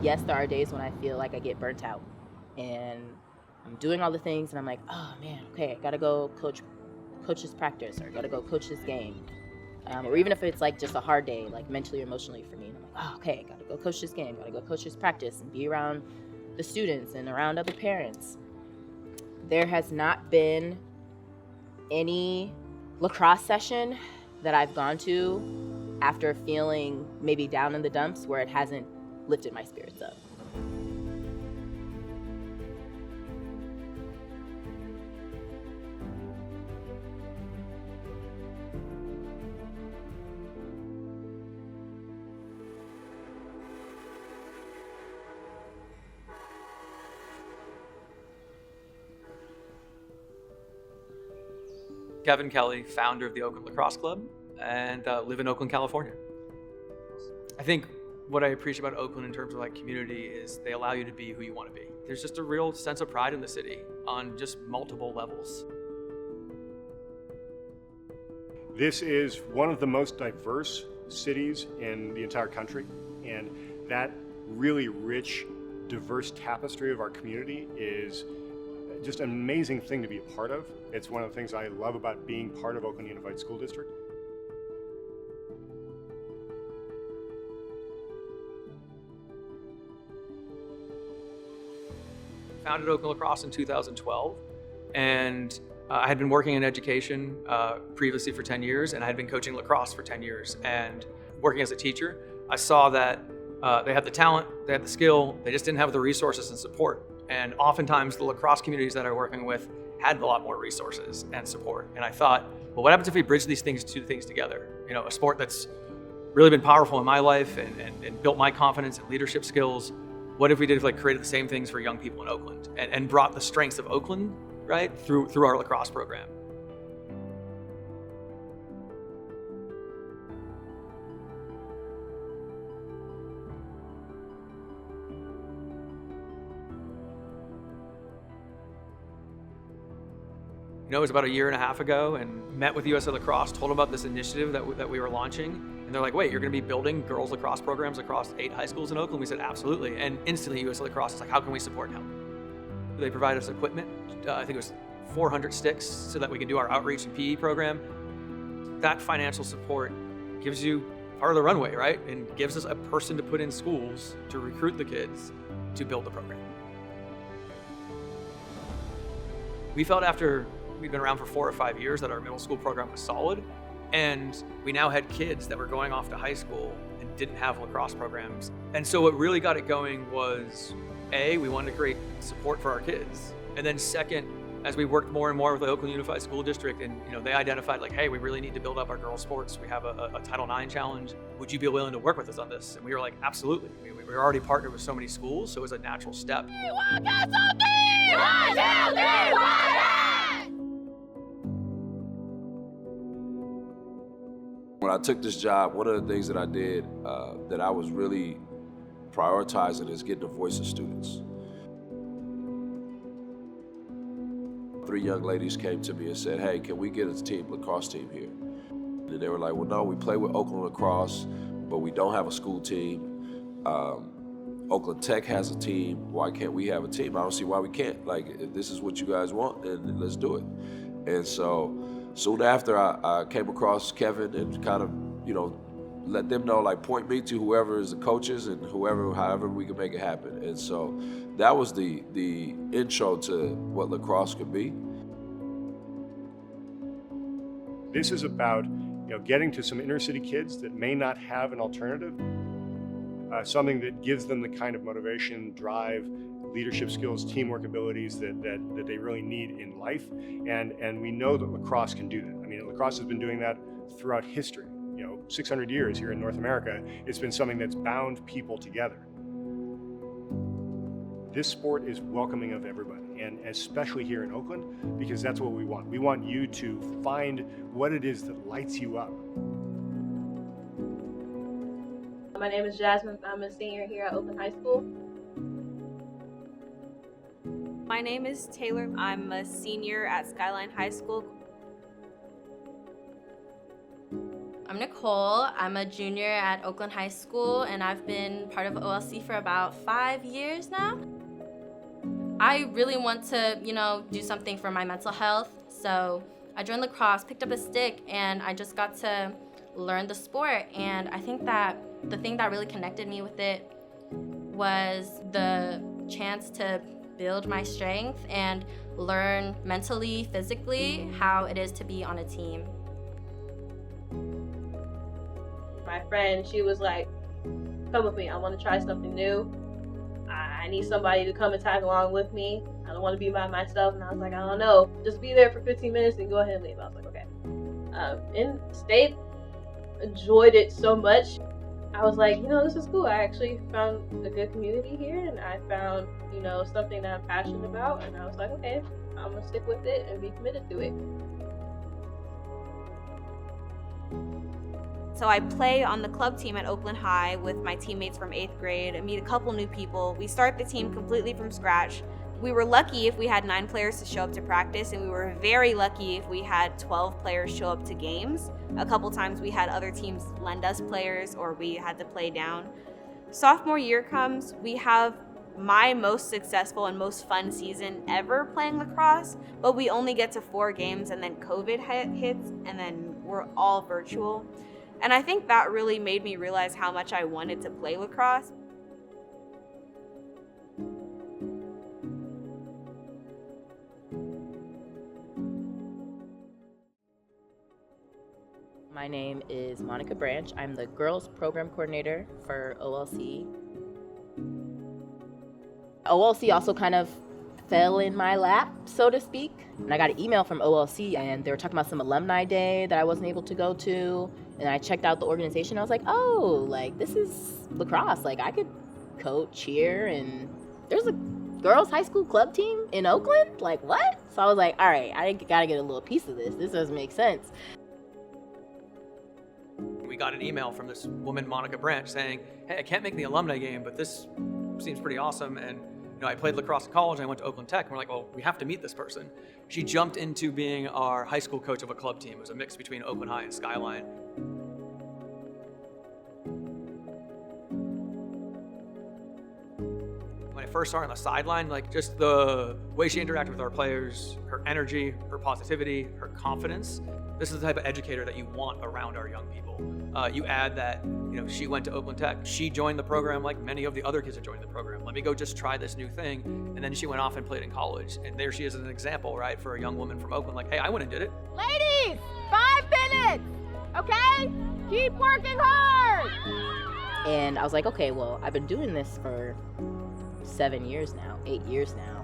yes, there are days when I feel like I get burnt out and I'm doing all the things and I'm like, oh man, okay, I gotta go coach this practice, or I gotta go coach this game. Or even if it's like just a hard day, like mentally or emotionally for me, and I'm like, oh, okay, gotta go coach this game, gotta go coach this practice and be around the students and around other parents. There has not been any lacrosse session that I've gone to after feeling maybe down in the dumps where it hasn't lifted my spirits up. Kevin Kelly, founder of the Oakland Lacrosse Club, and live in Oakland, California. I think what I appreciate about Oakland in terms of like community is they allow you to be who you want to be. There's just a real sense of pride in the city on just multiple levels. This is one of the most diverse cities in the entire country, and that really rich, diverse tapestry of our community is just an amazing thing to be a part of. It's one of the things I love about being part of Oakland Unified School District. Founded Oakland Lacrosse in 2012, and I had been working in education previously for 10 years, and I had been coaching lacrosse for 10 years. And working as a teacher, I saw that they had the talent, they had the skill, they just didn't have the resources and support. And oftentimes the lacrosse communities that I'm working with had a lot more resources and support. And I thought, well, what happens if we bridge these two things together? You know, a sport that's really been powerful in my life and built my confidence and leadership skills. What if we did like created the same things for young people in Oakland and brought the strengths of Oakland, right, through our lacrosse program? You know, it was about a year and a half ago, and met with USA Lacrosse, told them about this initiative that we were launching. And they're like, wait, you're gonna be building girls lacrosse programs across 8 high schools in Oakland? We said, absolutely. And instantly USA Lacrosse is like, how can we support and help? They provide us equipment. I think it was 400 sticks so that we can do our outreach and PE program. That financial support gives you part of the runway, right? And gives us a person to put in schools to recruit the kids to build the program. We felt after we'd been around for 4 or 5 years that our middle school program was solid, and we now had kids that were going off to high school and didn't have lacrosse programs. And so what really got it going was, A, we wanted to create support for our kids. And then second, as we worked more and more with the Oakland Unified School District, and they identified like, hey, we really need to build up our girls' sports. We have a Title IX challenge. Would you be willing to work with us on this? And we were like, absolutely. We were already partnered with so many schools, so it was a natural step. 1, 2, 3, 1, 2, 3, 1, 2. When I took this job, one of the things that I did that I was really prioritizing is getting the voice of students. 3 young ladies came to me and said, hey, can we get a lacrosse team here? And they were like, well, no, we play with Oakland Lacrosse, but we don't have a school team. Oakland Tech has a team. Why can't we have a team? I don't see why we can't. Like, if this is what you guys want, then let's do it. And so soon after, I came across Kevin and kind of, let them know, like, point me to whoever is the coaches and however we can make it happen. And so that was the intro to what lacrosse could be. This is about getting to some inner city kids that may not have an alternative, something that gives them the kind of motivation, drive, leadership skills, teamwork abilities that they really need in life. And we know that lacrosse can do that. I mean, lacrosse has been doing that throughout history. 600 years here in North America, it's been something that's bound people together. This sport is welcoming of everybody, and especially here in Oakland, because that's what we want. We want you to find what it is that lights you up. My name is Jasmine. I'm a senior here at Oakland High School. My name is Taylor. I'm a senior at Skyline High School. I'm Nicole. I'm a junior at Oakland High School, and I've been part of OLC for about 5 years now. I really want to, do something for my mental health, so I joined lacrosse, picked up a stick, and I just got to learn the sport. And I think that the thing that really connected me with it was the chance to build my strength and learn mentally, physically, how it is to be on a team. My friend, she was like, come with me, I want to try something new. I need somebody to come and tag along with me. I don't want to be by myself. And I was like, I don't know, just be there for 15 minutes and go ahead and leave. I was like, okay. And stayed, enjoyed it so much. I was like, this is cool. I actually found a good community here, and I found, something that I'm passionate about. And I was like, okay, I'm going to stick with it and be committed to it. So I play on the club team at Oakland High with my teammates from 8th grade. I meet a couple new people. We start the team completely from scratch. We were lucky if we had 9 players to show up to practice, and we were very lucky if we had 12 players show up to games. A couple times we had other teams lend us players, or we had to play down. Sophomore year comes, we have my most successful and most fun season ever playing lacrosse, but we only get to 4 games, and then COVID hits, and then we're all virtual. And I think that really made me realize how much I wanted to play lacrosse. My name is Monica Branch. I'm the girls program coordinator for OLC. OLC also kind of fell in my lap, so to speak. And I got an email from OLC, and they were talking about some alumni day that I wasn't able to go to. And I checked out the organization. I was like, oh, this is lacrosse. I could coach here, and there's a girls high school club team in Oakland? What? So I was like, all right, I gotta get a little piece of this. This doesn't make sense. We got an email from this woman, Monica Branch, saying, hey, I can't make the alumni game, but this seems pretty awesome. And I played lacrosse in college, and I went to Oakland Tech, and we're like, well, we have to meet this person. She jumped into being our high school coach of a club team. It was a mix between Oakland High and Skyline. When I first saw her on the sideline, just the way she interacted with our players, her energy, her positivity, her confidence, this is the type of educator that you want around our young people. You add that, she went to Oakland Tech. She joined the program like many of the other kids that joined the program. Let me go just try this new thing. And then she went off and played in college. And there she is as an example, right, for a young woman from Oakland, hey, I went and did it. Ladies, 5 minutes, okay? Keep working hard. And I was like, okay, well, I've been doing this for 7 years now, 8 years now.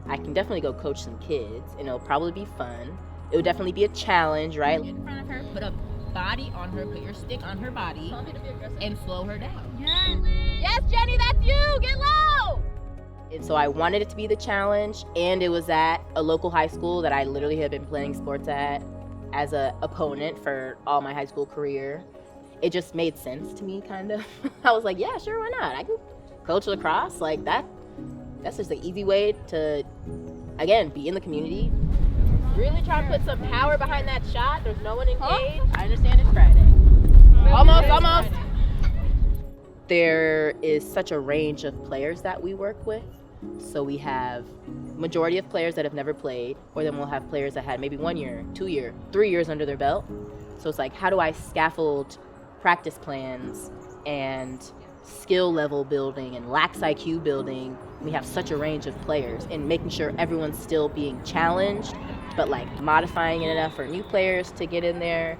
I can definitely go coach some kids, and it'll probably be fun. It would definitely be a challenge, right? In front of her, put a body on her, put your stick on her body, and slow her down. Yes, Jenny, that's you. Get low. And so I wanted it to be the challenge, and it was at a local high school that I literally had been playing sports at as an opponent for all my high school career. It just made sense to me, kind of. I was like, yeah, sure, why not? I can coach lacrosse. That's just the easy way to, again, be in the community. Really try to put some power behind that shot. There's no one engaged. I understand it's Friday. Almost. There is such a range of players that we work with. So we have majority of players that have never played, or then we'll have players that had maybe 1 year, 2 year, 3 years under their belt. So it's how do I scaffold practice plans and skill level building and lax IQ building? We have such a range of players, and making sure everyone's still being challenged, but modifying it enough for new players to get in there.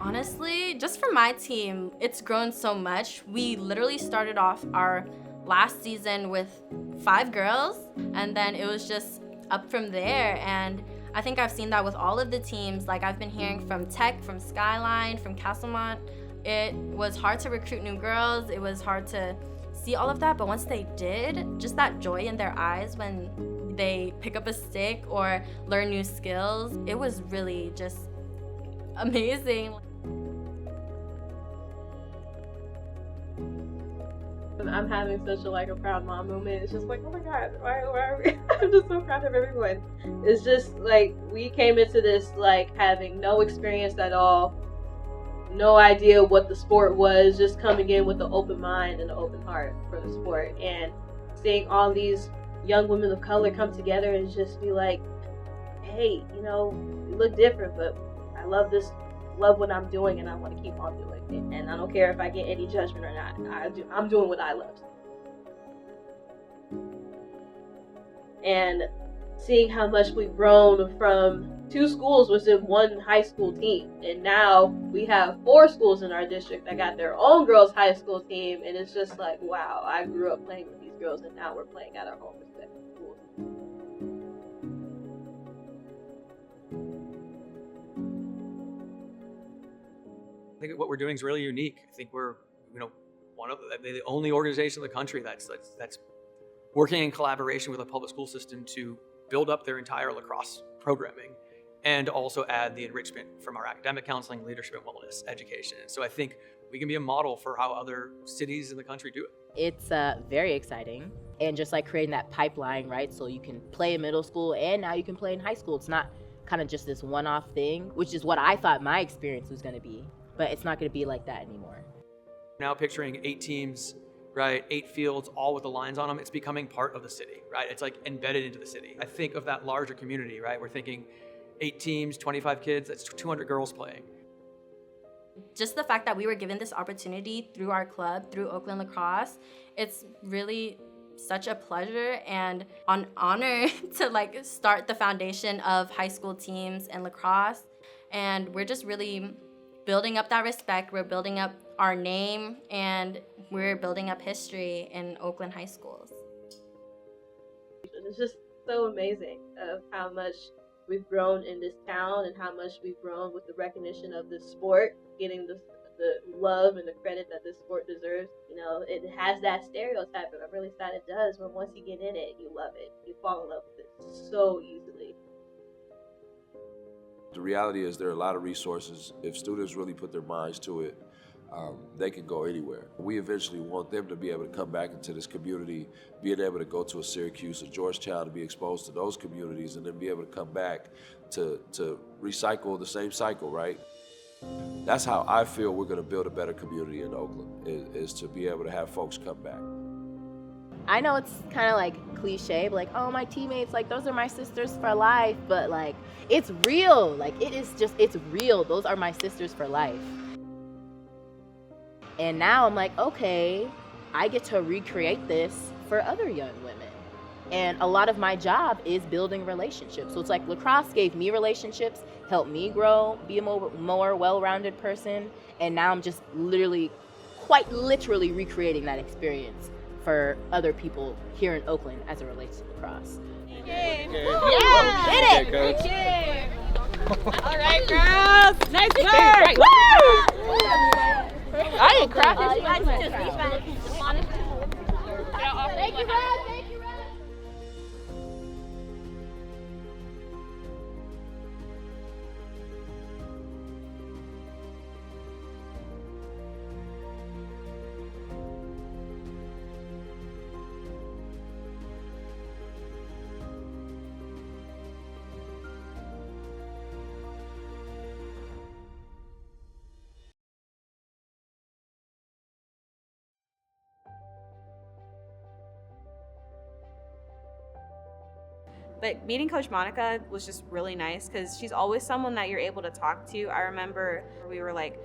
Honestly, just for my team, it's grown so much. We literally started off our last season with 5 girls, and then it was just up from there. And I think I've seen that with all of the teams. I've been hearing from Tech, from Skyline, from Castlemont. It was hard to recruit new girls. It was hard to see all of that, but once they did, just that joy in their eyes when they pick up a stick or learn new skills, it was really just amazing. I'm having such a proud mom moment. It's just oh my God, why are we? I'm just so proud of everyone. It's just we came into this having no experience at all, no idea what the sport was, just coming in with an open mind and an open heart for the sport, and seeing all these young women of color come together and just be like, hey, you know, you look different, but I love this, love what I'm doing, and I want to keep on doing it. And I don't care if I get any judgment or not. I'm doing what I love. And seeing how much we've grown from 2 schools within 1 high school team, and now we have 4 schools in our district that got their own girls high school team, and it's just like, wow, I grew up playing with these girls, and now we're playing at our own respective schools. I think what we're doing is really unique. I think we're, one of the only organization in the country that's working in collaboration with a public school system to build up their entire lacrosse programming, and also add the enrichment from our academic counseling, leadership and wellness education. And so I think we can be a model for how other cities in the country do it. It's very exciting, and just like creating that pipeline, right? So you can play in middle school and now you can play in high school. It's not kind of just this one-off thing, which is what I thought my experience was gonna be, but it's not gonna be like that anymore. Now picturing 8 teams, right? 8 fields, all with the lines on them. It's becoming part of the city, right? It's like embedded into the city. I think of that larger community, right? We're thinking 8 teams, 25 kids, that's 200 girls playing. Just the fact that we were given this opportunity through our club, through Oakland Lacrosse, it's really such a pleasure and an honor to like start the foundation of high school teams and lacrosse. And we're just really building up that respect. We're building up our name, and we're building up history in Oakland high schools. It's just so amazing of how much we've grown in this town, and how much we've grown with the recognition of this sport, getting the love and the credit that this sport deserves. You know, it has that stereotype, and I'm really sad it does, but once you get in it, you love it. You fall in love with it so easily. The reality is there are a lot of resources. If students really put their minds to it, they can go anywhere. We eventually want them to be able to come back into this community, being able to go to a Syracuse or Georgetown to be exposed to those communities, and then be able to come back to recycle the same cycle, right? That's how I feel we're gonna build a better community in Oakland, is to be able to have folks come back. I know it's kind of like cliche, but like, oh, my teammates, like, those are my sisters for life, but like, it's real. Like, it's real. Those are my sisters for life. And now I'm like, okay, I get to recreate this for other young women. And a lot of my job is building relationships. So it's like lacrosse gave me relationships, helped me grow, be a more well-rounded person. And now I'm just quite literally recreating that experience for other people here in Oakland as it relates to lacrosse. Yeah, hit it! Good game. All right, girls. Nice work. Woo! I didn't crack it. Thank you, Red. Thank you, Red. But meeting Coach Monica was just really nice because she's always someone that you're able to talk to. I remember we were like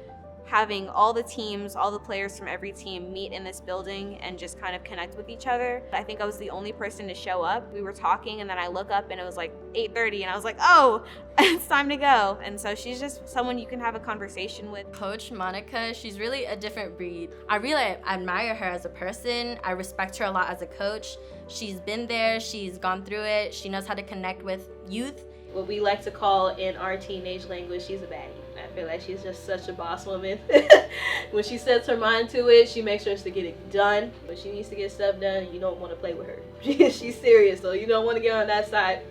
having all the teams, all the players from every team meet in this building and just kind of connect with each other. I think I was the only person to show up. We were talking and then I look up and it was like 8:30 and I was like, oh, it's time to go. And so she's just someone you can have a conversation with. Coach Monica, she's really a different breed. I really admire her as a person. I respect her a lot as a coach. She's been there, she's gone through it. She knows how to connect with youth. What we like to call in our teenage language, she's a baddie. I feel like she's just such a boss woman. When she sets her mind to it, she makes sure to get it done. When she needs to get stuff done, you don't want to play with her. She's serious, so you don't want to get on that side.